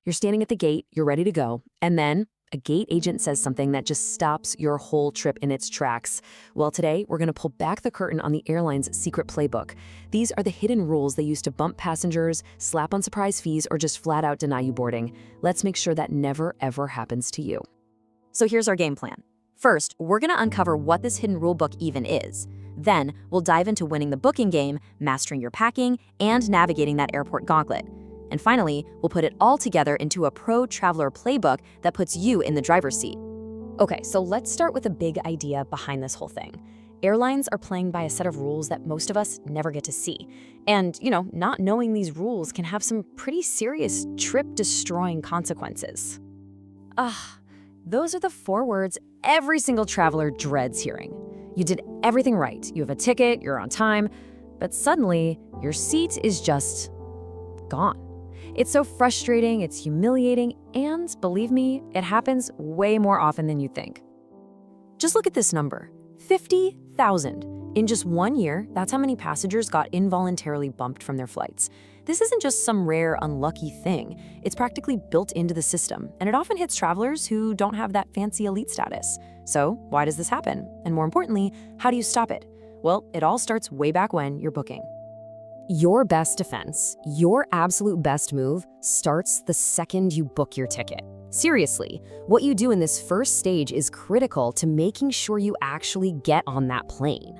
You're standing at the gate, you're ready to go, and then a gate agent says something that just stops your whole trip in its tracks. Well, today, we're going to pull back the curtain on the airline's secret playbook. These are the hidden rules they use to bump passengers, slap on surprise fees, or just flat out deny you boarding. Let's make sure that never, ever happens to you. So here's our game plan. First, we're going to uncover what this hidden rulebook even is. Then, we'll dive into winning the booking game, mastering your packing, and navigating that airport gauntlet. And finally, we'll put it all together into a pro traveler playbook that puts you in the driver's seat. Okay, so let's start with the big idea behind this whole thing. Airlines are playing by a set of rules that most of us never get to see. And, not knowing these rules can have some pretty serious trip-destroying consequences. Those are the 4 words every single traveler dreads hearing. You did everything right. You have a ticket, you're on time, but suddenly your seat is just gone. It's so frustrating, it's humiliating, and believe me, it happens way more often than you think. Just look at this number, 50,000. In just 1 year, that's how many passengers got involuntarily bumped from their flights. This isn't just some rare, unlucky thing. It's practically built into the system, and it often hits travelers who don't have that fancy elite status. So, why does this happen? And more importantly, how do you stop it? Well, it all starts way back when you're booking. Your best defense, your absolute best move, starts the second you book your ticket. Seriously, what you do in this first stage is critical to making sure you actually get on that plane.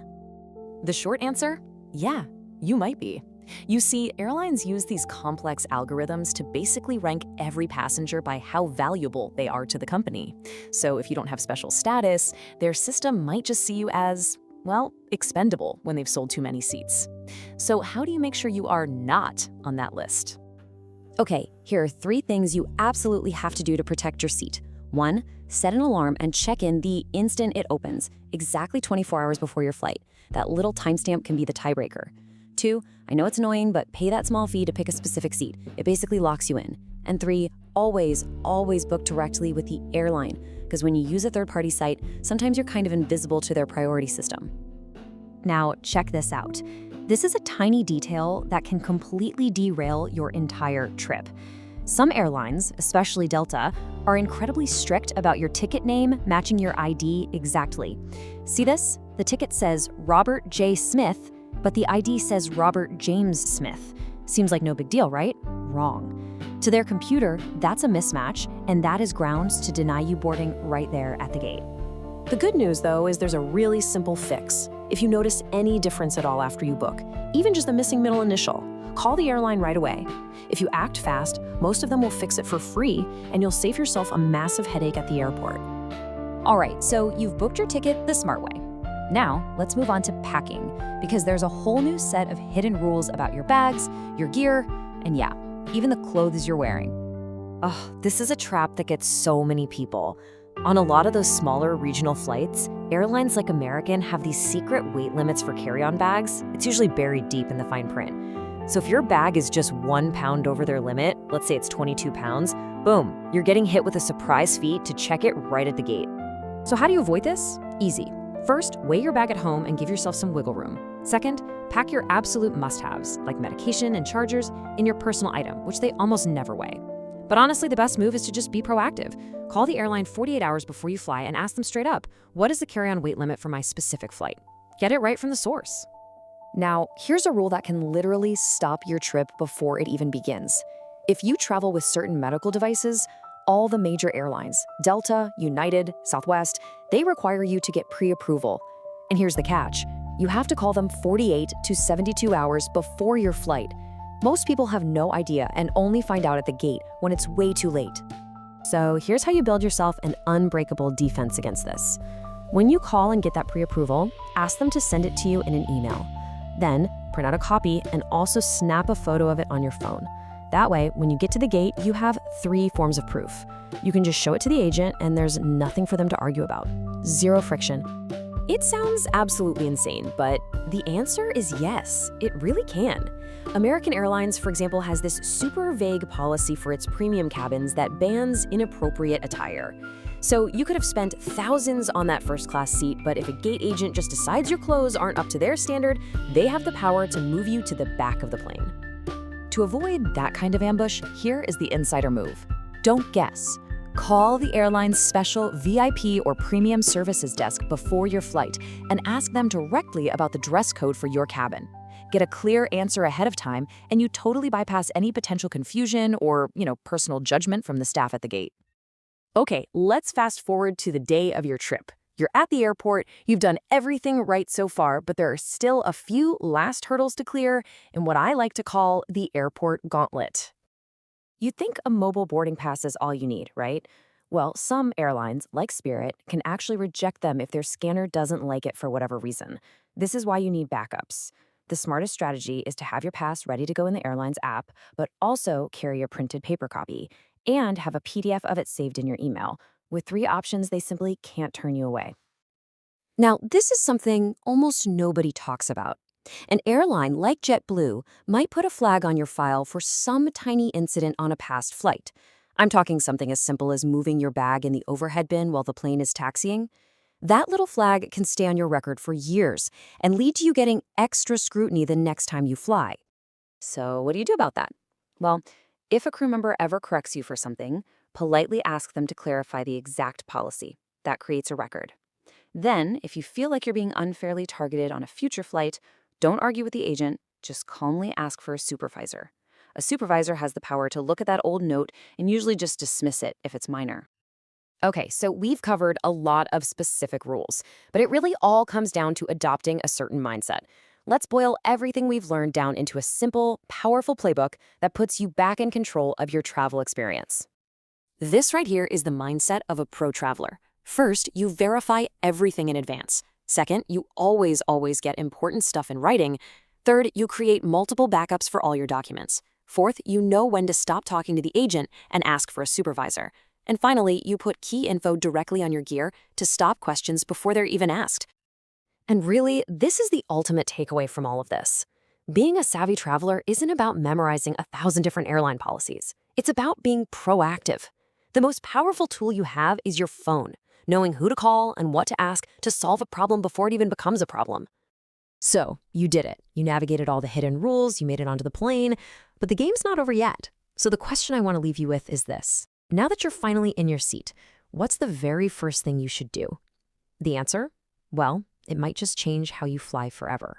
The short answer? Yeah, you might be. You see, airlines use these complex algorithms to basically rank every passenger by how valuable they are to the company. So if you don't have special status, their system might just see you as, well, expendable when they've sold too many seats. So how do you make sure you are not on that list? Okay, here are 3 things you absolutely have to do to protect your seat. 1, set an alarm and check in the instant it opens, exactly 24 hours before your flight. That little timestamp can be the tiebreaker. 2, I know it's annoying, but pay that small fee to pick a specific seat. It basically locks you in. And 3, always book directly with the airline, because when you use a third-party site, sometimes you're kind of invisible to their priority system. Now, check this out. This is a tiny detail that can completely derail your entire trip. Some airlines, especially Delta, are incredibly strict about your ticket name matching your ID exactly. See this? The ticket says Robert J. Smith, but the ID says Robert James Smith. Seems like no big deal, right? Wrong. To their computer, that's a mismatch, and that is grounds to deny you boarding right there at the gate. The good news, though, is there's a really simple fix. If you notice any difference at all after you book, even just the missing middle initial, call the airline right away. If you act fast, most of them will fix it for free, and you'll save yourself a massive headache at the airport. All right, so you've booked your ticket the smart way. Now, let's move on to packing, because there's a whole new set of hidden rules about your bags, your gear, and yeah, even the clothes you're wearing. This is a trap that gets so many people. On a lot of those smaller regional flights, airlines like American have these secret weight limits for carry-on bags. It's usually buried deep in the fine print. So if your bag is just 1 pound over their limit, let's say it's 22 pounds, boom, you're getting hit with a surprise fee to check it right at the gate. So how do you avoid this? Easy. First, weigh your bag at home and give yourself some wiggle room. Second, pack your absolute must-haves, like medication and chargers, in your personal item, which they almost never weigh. But honestly, the best move is to just be proactive. Call the airline 48 hours before you fly and ask them straight up, what is the carry-on weight limit for my specific flight? Get it right from the source. Now, here's a rule that can literally stop your trip before it even begins. If you travel with certain medical devices, all the major airlines, Delta, United, Southwest, they require you to get pre-approval. And here's the catch. You have to call them 48 to 72 hours before your flight. Most people have no idea and only find out at the gate when it's way too late. So here's how you build yourself an unbreakable defense against this. When you call and get that pre-approval, ask them to send it to you in an email. Then, print out a copy and also snap a photo of it on your phone. That way, when you get to the gate, you have 3 forms of proof. You can just show it to the agent and there's nothing for them to argue about. Zero friction. It sounds absolutely insane, but the answer is yes, it really can. American Airlines, for example, has this super vague policy for its premium cabins that bans inappropriate attire. So you could have spent thousands on that first-class seat, but if a gate agent just decides your clothes aren't up to their standard, they have the power to move you to the back of the plane. To avoid that kind of ambush, here is the insider move. Don't guess. Call the airline's special VIP or premium services desk before your flight and ask them directly about the dress code for your cabin. Get a clear answer ahead of time, and you totally bypass any potential confusion or, personal judgment from the staff at the gate. Okay, let's fast forward to the day of your trip. You're at the airport, you've done everything right so far, but there are still a few last hurdles to clear in what I like to call the airport gauntlet. You'd think a mobile boarding pass is all you need, right? Well, some airlines, like Spirit, can actually reject them if their scanner doesn't like it for whatever reason. This is why you need backups. The smartest strategy is to have your pass ready to go in the airline's app, but also carry a printed paper copy and have a PDF of it saved in your email. With 3 options, they simply can't turn you away. Now, this is something almost nobody talks about. An airline like JetBlue might put a flag on your file for some tiny incident on a past flight. I'm talking something as simple as moving your bag in the overhead bin while the plane is taxiing. That little flag can stay on your record for years and lead to you getting extra scrutiny the next time you fly. So what do you do about that? Well, if a crew member ever corrects you for something, politely ask them to clarify the exact policy. That creates a record. Then, if you feel like you're being unfairly targeted on a future flight, don't argue with the agent, just calmly ask for a supervisor. A supervisor has the power to look at that old note and usually just dismiss it if it's minor. Okay, so we've covered a lot of specific rules, but it really all comes down to adopting a certain mindset. Let's boil everything we've learned down into a simple, powerful playbook that puts you back in control of your travel experience. This right here is the mindset of a pro traveler. First, you verify everything in advance. Second, you always get important stuff in writing. Third, you create multiple backups for all your documents. Fourth, you know when to stop talking to the agent and ask for a supervisor. And finally, you put key info directly on your gear to stop questions before they're even asked. And really, this is the ultimate takeaway from all of this. Being a savvy traveler isn't about memorizing 1,000 different airline policies. It's about being proactive. The most powerful tool you have is your phone, knowing who to call and what to ask to solve a problem before it even becomes a problem. So, you did it. You navigated all the hidden rules, you made it onto the plane, but the game's not over yet. So the question I want to leave you with is this. Now that you're finally in your seat, what's the very first thing you should do? The answer? Well, it might just change how you fly forever.